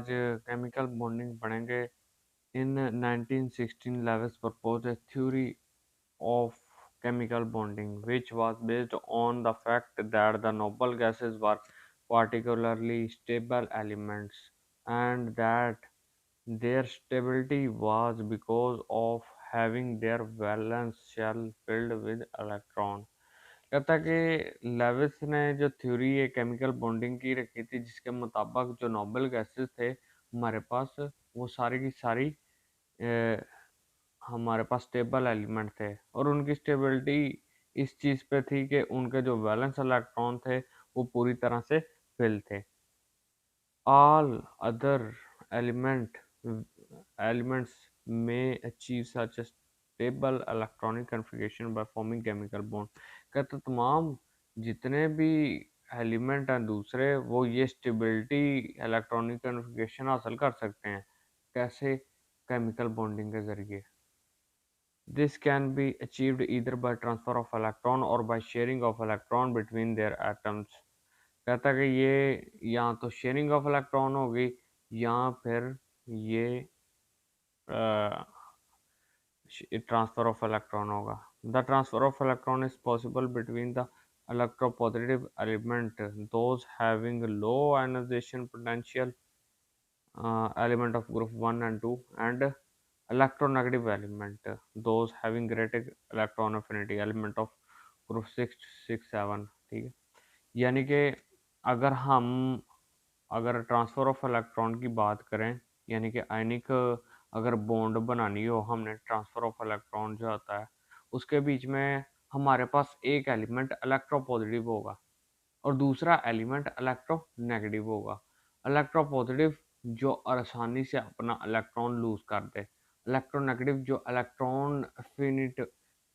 आज chemical bonding पढ़ेंगे। इन 1916 Levi's proposed a theory of chemical bonding which was based on the fact that the noble gases were particularly stable elements and that their stability was because of having their valence shell filled with electron। कहता है कि Levi's ने जो theory है chemical bonding की रखी थी, जिसके मुताबिक जो नोबल गैसेस थे हमारे पास, वो सारी की सारी हमारे पास स्टेबल एलिमेंट थे और उनकी स्टेबिलिटी इस चीज़ पे थी कि उनके जो वैलेंस इलेक्ट्रॉन थे वो पूरी तरह से फिल थे। All other elements may achieve such a stable electronic configuration by forming chemical bond। कहते तमाम जितने भी एलिमेंट हैं दूसरे, वो ये स्टेबिलिटी इलेक्ट्रॉनिक कन्फिग्रेशन हासिल कर सकते हैं। कैसे? केमिकल बॉन्डिंग के जरिए। This can be achieved either by transfer of electron or by sharing of electron between their atoms। कहता है कि ये या तो शेयरिंग ऑफ इलेक्ट्रॉन होगी या फिर ये ट्रांसफर ऑफ इलेक्ट्रॉन होगा। The transfer of electron is possible between the electropositive element, those having low ionization potential, element of group 1 and 2, and electronegative element, those having greater electron affinity, element of group 6 6 7। ठीक है, यानी कि अगर हम अगर transfer of electron की बात करें, यानी कि आयनिक अगर बॉन्ड बनानी हो हमने, ट्रांसफ़र ऑफ इलेक्ट्रॉन जो आता है उसके बीच में हमारे पास एक एलिमेंट इलेक्ट्रोपॉजिटिव होगा और दूसरा एलिमेंट इलेक्ट्रोनेगेटिव होगा। इलेक्ट्रोपॉजिटिव जो आसानी से अपना इलेक्ट्रॉन लूज कर दे, इलेक्ट्रोनेगेटिव जो इलेक्ट्रॉन अफिनिट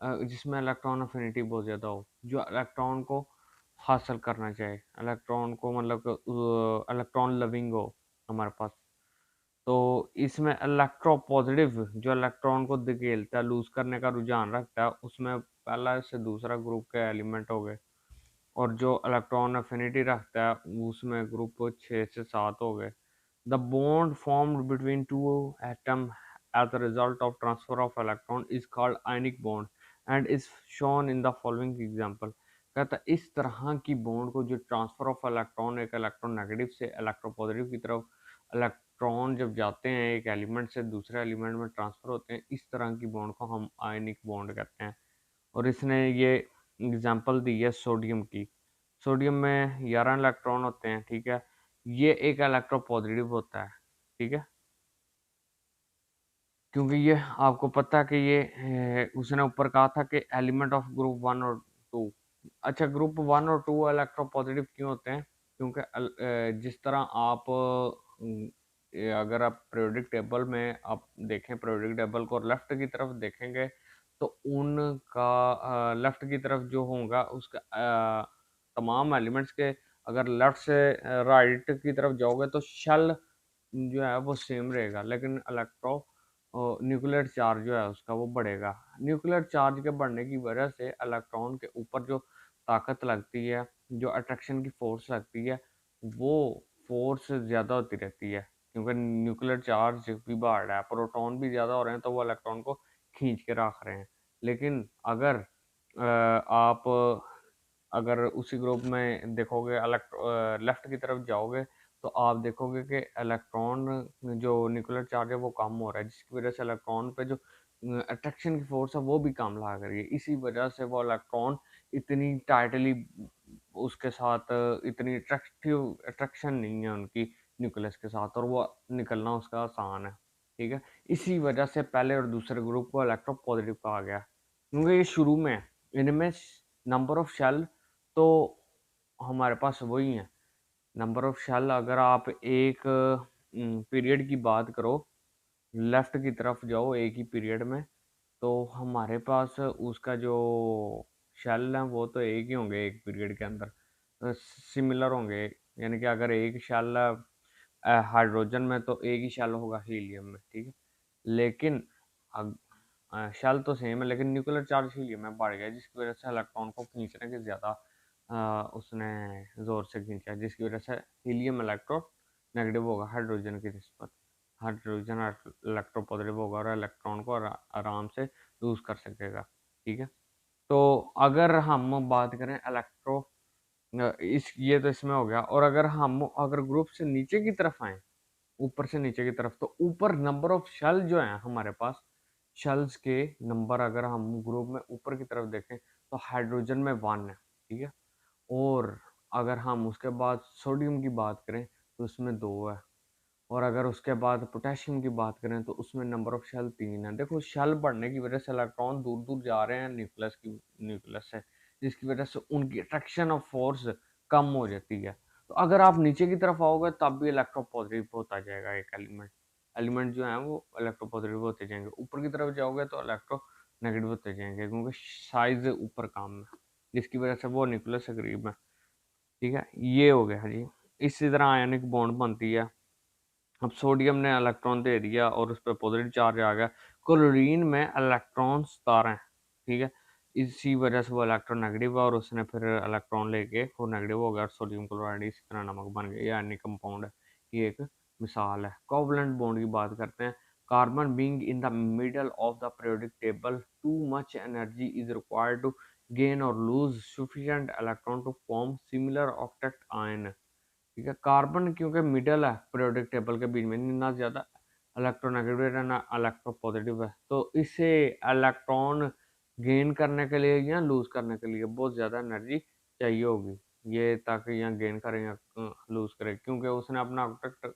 जिसमें इलेक्ट्रॉन अफिनिटी बहुत ज़्यादा हो, जो इलेक्ट्रॉन को हासिल करना चाहे, इलेक्ट्रॉन को मतलब इलेक्ट्रॉन लविंग हो हमारे पास। तो इसमें इलेक्ट्रो पॉजिटिव जो इलेक्ट्रॉन को धकेलता है, लूज करने का रुझान रखता है, उसमें पहला से दूसरा ग्रुप के एलिमेंट हो गए, और जो इलेक्ट्रॉन अफिनिटी रखता है उसमें ग्रुप 6 से 7 हो गए। The bond formed between two atom as a result of transfer of electron is called ionic bond and is shown in the following example. कहता है इस तरह की बॉन्ड को, जो ट्रांसफर ऑफ इलेक्ट्रॉन एक इलेक्ट्रॉन नेगेटिव से इलेक्ट्रोपॉजिटिव की तरफ इलेक्ट्रॉन जब जाते हैं एक एलिमेंट से दूसरे एलिमेंट में ट्रांसफर होते हैं, इस तरह की बॉन्ड को हम आयनिक बॉन्ड कहते हैं। और इसने ये एग्जांपल दी है सोडियम की। सोडियम में 11 इलेक्ट्रॉन होते हैं, ठीक है, ये एक इलेक्ट्रोपॉजिटिव होता है, ठीक है, क्योंकि ये आपको पता है कि ये उसने ऊपर कहा था कि एलिमेंट ऑफ ग्रुप 1 और 2। अच्छा, ग्रुप 1 और 2 इलेक्ट्रोपॉजिटिव क्यों होते हैं? क्योंकि जिस तरह आप अगर आप पीरियोडिक टेबल में आप देखें, पीरियोडिक टेबल को लेफ्ट की तरफ देखेंगे तो उनका लेफ्ट की तरफ जो होगा उसका तमाम एलिमेंट्स के, अगर लेफ्ट से राइट की तरफ जाओगे तो शेल जो है वो सेम रहेगा, लेकिन इलेक्ट्रो न्यूक्लियर चार्ज जो है उसका वो बढ़ेगा। न्यूक्लियर चार्ज के बढ़ने की वजह से इलेक्ट्रॉन के ऊपर जो ताकत लगती है, जो अट्रैक्शन की फोर्स लगती है, वो फोर्स ज़्यादा होती रहती है, क्योंकि न्यूक्लियर चार्ज भी बढ़ रहा है, प्रोटॉन भी ज़्यादा हो रहे हैं, तो वो इलेक्ट्रॉन को खींच के रख रहे हैं। लेकिन अगर आप अगर उसी ग्रुप में देखोगे, लेफ्ट की तरफ जाओगे तो आप देखोगे कि इलेक्ट्रॉन जो न्यूक्लियर चार्ज है वो कम हो रहा है, जिसकी वजह से इलेक्ट्रॉन पे जो अट्रैक्शन की फोर्स है वो भी कम लग रही है। इसी वजह से वो इलेक्ट्रॉन इतनी टाइटली उसके साथ इतनी अट्रैक्शन नहीं है उनकी न्यूक्लियस के साथ, और वो निकलना उसका आसान है, ठीक है। इसी वजह से पहले और दूसरे ग्रुप को इलेक्ट्रो पॉजिटिव कहा गया, क्योंकि ये शुरू में है। इनमें नंबर ऑफ शेल तो हमारे पास वही है, नंबर ऑफ शेल। अगर आप एक पीरियड की बात करो, लेफ्ट की तरफ जाओ एक ही पीरियड में, तो हमारे पास उसका जो शेल है वो तो एक ही होंगे एक पीरियड के अंदर, सिमिलर होंगे। यानी कि अगर एक शेल हाइड्रोजन में तो एक ही शेल होगा हीलियम में, ठीक है। लेकिन शेल तो सेम है, लेकिन न्यूक्लियर चार्ज हीलियम में बढ़ गया, जिसकी वजह से इलेक्ट्रॉन को खींचने के ज़्यादा उसने ज़ोर से खींचा, जिसकी वजह से हीलियम इलेक्ट्रो नेगेटिव होगा हाइड्रोजन की निस्बत। हाइड्रोजन इलेक्ट्रोपॉजिटिव होगा और इलेक्ट्रॉन को आराम से लूज कर सकेगा। ठीक है, तो अगर हम बात करें इलेक्ट्रो इस ये तो इसमें हो गया। और अगर ग्रुप से नीचे की तरफ आए, ऊपर से नीचे की तरफ, तो ऊपर नंबर ऑफ शेल जो है हमारे पास, शेल्स के नंबर अगर हम ग्रुप में ऊपर की तरफ देखें तो हाइड्रोजन में 1 है। ठीक है, और अगर हम उसके बाद सोडियम की बात करें तो उसमें 2 है। और अगर उसके बाद पोटेशियम की बात करें तो उसमें नंबर ऑफ शेल 3 है। देखो, शेल बढ़ने की वजह से इलेक्ट्रॉन दूर दूर जा रहे हैं न्यूक्लियस से, जिसकी वजह से उनकी अट्रैक्शन ऑफ फोर्स कम हो जाती है। तो अगर आप नीचे की तरफ आओगे तब भी इलेक्ट्रोपॉजिटिव होता जाएगा एक एलिमेंट। एलिमेंट जो है वो इलेक्ट्रोपॉजिटिव होते जाएंगे। ऊपर की तरफ जाओगे तो इलेक्ट्रो नेगेटिव होते जाएंगे, क्योंकि साइज ऊपर कम है, जिसकी वजह से वो न्यूक्लियस से करीब है। ठीक है, ये हो गया जी। इसी तरह आयनिक बॉन्ड बनती है। अब सोडियम ने इलेक्ट्रॉन दे दिया और उस पर पॉजिटिव चार्ज आ गया। क्लोरीन में इलेक्ट्रॉन 17 हैं। ठीक है, इसी वजह से वो इलेक्ट्रोनेगेटिव है और उसने फिर इलेक्ट्रॉन लेके वो नेगेटिव हो गया और सोडियम क्लोराइड इसी तरह नमक बन गया। ये आयनिक कंपाउंड है, ये एक मिसाल है। कोवलेंट बॉन्ड की बात करते हैं। Carbon being in the middle of the periodic table, too much energy is required to gain or lose sufficient electron to form similar octet ion। ठीक है, कार्बन क्योंकि मिडल है पीरियोडिक टेबल के बीच में, ना ज़्यादा इलेक्ट्रोनेगेटिव है ना इलेक्ट्रोपॉजिटिव है, तो इसे इलेक्ट्रॉन गेन करने के लिए या लूज करने के लिए बहुत ज़्यादा एनर्जी चाहिए होगी। ये ताकि यहाँ गेन करे या लूज करे, क्योंकि उसने अपना ऑब्जेक्ट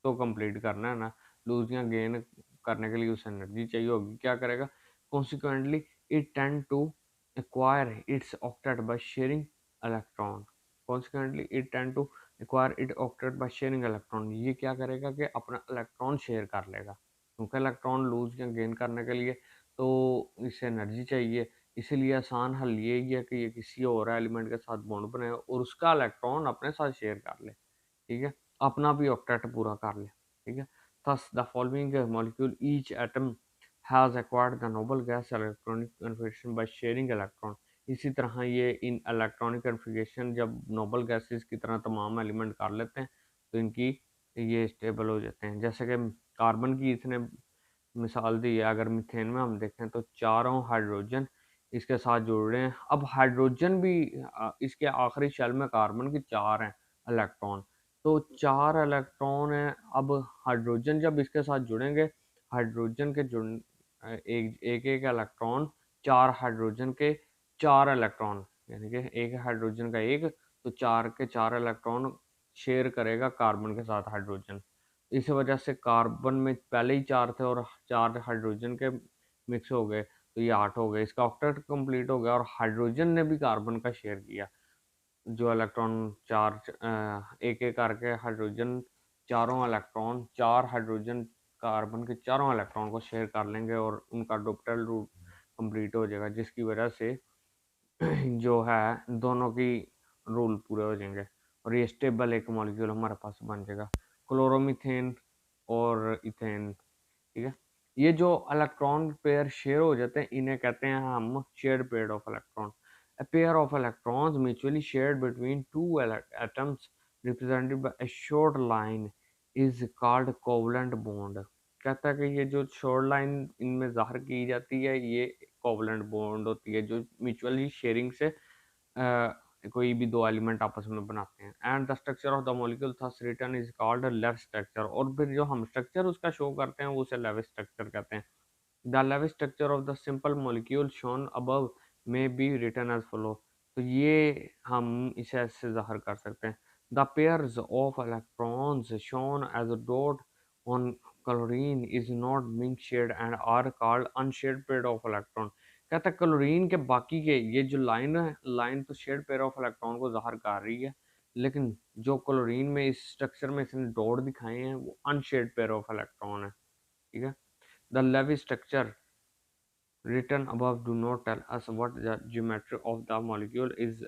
तो कंप्लीट करना है ना। लूज या गेन करने के लिए उसे एनर्जी चाहिए होगी। क्या करेगा? Consequently it tend to acquire its octet by sharing electron. Consequently it tend to acquire it octet by sharing electron. ये क्या करेगा कि अपना इलेक्ट्रॉन शेयर कर लेगा, क्योंकि इलेक्ट्रॉन लूज या गेन करने के लिए तो इसे एनर्जी चाहिए। इसीलिए आसान हल यही है कि ये किसी और एलिमेंट के साथ बॉन्ड बनाए और उसका इलेक्ट्रॉन अपने साथ शेयर कर ले। ठीक है, अपना भी ऑक्टेट पूरा कर ले। ठीक है, thus the following molecule each atom has acquired the noble gas electronic configuration by sharing electron। इसी तरह ये इन इलेक्ट्रॉनिक कन्फिगरेशन जब नोबल गैसेस की तरह तमाम एलिमेंट कर लेते हैं तो इनकी ये स्टेबल हो जाते हैं। जैसे कि कार्बन की इसने मिसाल दी है। अगर मीथेन में हम देखें तो चारों हाइड्रोजन इसके साथ जुड़ रहे हैं। अब हाइड्रोजन भी इसके आखिरी शेल में कार्बन के 4 हैं इलेक्ट्रॉन, तो 4 इलेक्ट्रॉन हैं। अब हाइड्रोजन जब इसके साथ जुड़ेंगे, हाइड्रोजन के जुड़ एक एक एक इलेक्ट्रॉन 4 हाइड्रोजन के 4 इलेक्ट्रॉन, यानी कि एक हाइड्रोजन का एक, तो 4 के 4 इलेक्ट्रॉन शेयर करेगा कार्बन के साथ हाइड्रोजन। इस वजह से कार्बन में पहले ही 4 थे और 4 हाइड्रोजन के मिक्स हो गए, तो ये 8 हो गए। इसका ऑक्टेट कंप्लीट हो गया और हाइड्रोजन ने भी कार्बन का शेयर किया। जो इलेक्ट्रॉन चार्ज एक एक करके हाइड्रोजन चारों इलेक्ट्रॉन 4 हाइड्रोजन कार्बन के चारों इलेक्ट्रॉन को शेयर कर लेंगे और उनका डॉप्टल रूट कंप्लीट हो जाएगा, जिसकी वजह से जो है दोनों की रूल पूरे हो जाएंगे और ये स्टेबल एक मॉलिक्यूल हमारे पास बन जाएगा, क्लोरोमीथेन और इथेन। ठीक है, ये जो इलेक्ट्रॉन पेयर शेयर हो जाते हैं इन्हें कहते हैं हम shared pair of electron. A pair of electrons mutually shared between two atoms represented by a short line is called covalent bond। कहता है कि ये जो शॉर्ट लाइन इनमें ज़ाहिर की जाती है ये कोवलेंट बॉन्ड होती है, जो म्यूचुअली शेयरिंग से कोई भी दो एलिमेंट आपस में बनाते हैं। And the structure of the molecule thus written is called Lewis structure. और फिर जो हम स्ट्रक्चर उसका शो करते हैं वो उसे लेविस स्ट्रक्चर कहते हैं। The Lewis structure of the simple molecule shown above may be written as follow. तो ये हम इसे ऐसे ज़ाहिर कर सकते हैं। The pairs of electrons shown as dot on chlorine is not being shared and are called unshared pair of electron. कहता है क्लोरीन के बाकी के ये जो लाइन है, लाइन तो शेयर्ड पेयर ऑफ इलेक्ट्रॉन को ज़ाहिर कर रही है, लेकिन जो क्लोरीन में इस स्ट्रक्चर में इसने डॉट दिखाए हैं वो अनशेयर्ड पेयर ऑफ इलेक्ट्रॉन है। ठीक है, the Lewis structure written above do not tell us what the geometry of the molecule is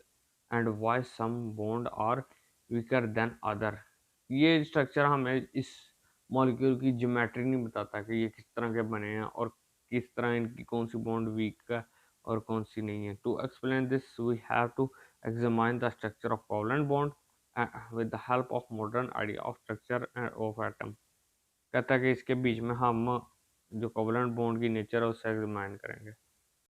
and why some bond are weaker than other। ये स्ट्रक्चर हमें इस मॉलिक्यूल की ज्योमेट्री नहीं बताता कि ये किस तरह के बने हैं और किस तरह इनकी कौन सी बॉन्ड वीक है और कौन सी नहीं है। To explain this we have to examine the structure of covalent bond with the help of modern idea of structure of atom. कहता है कि इसके बीच में हम जो कोवलेंट बॉन्ड की नेचर है उससे एग्जामिन करेंगे।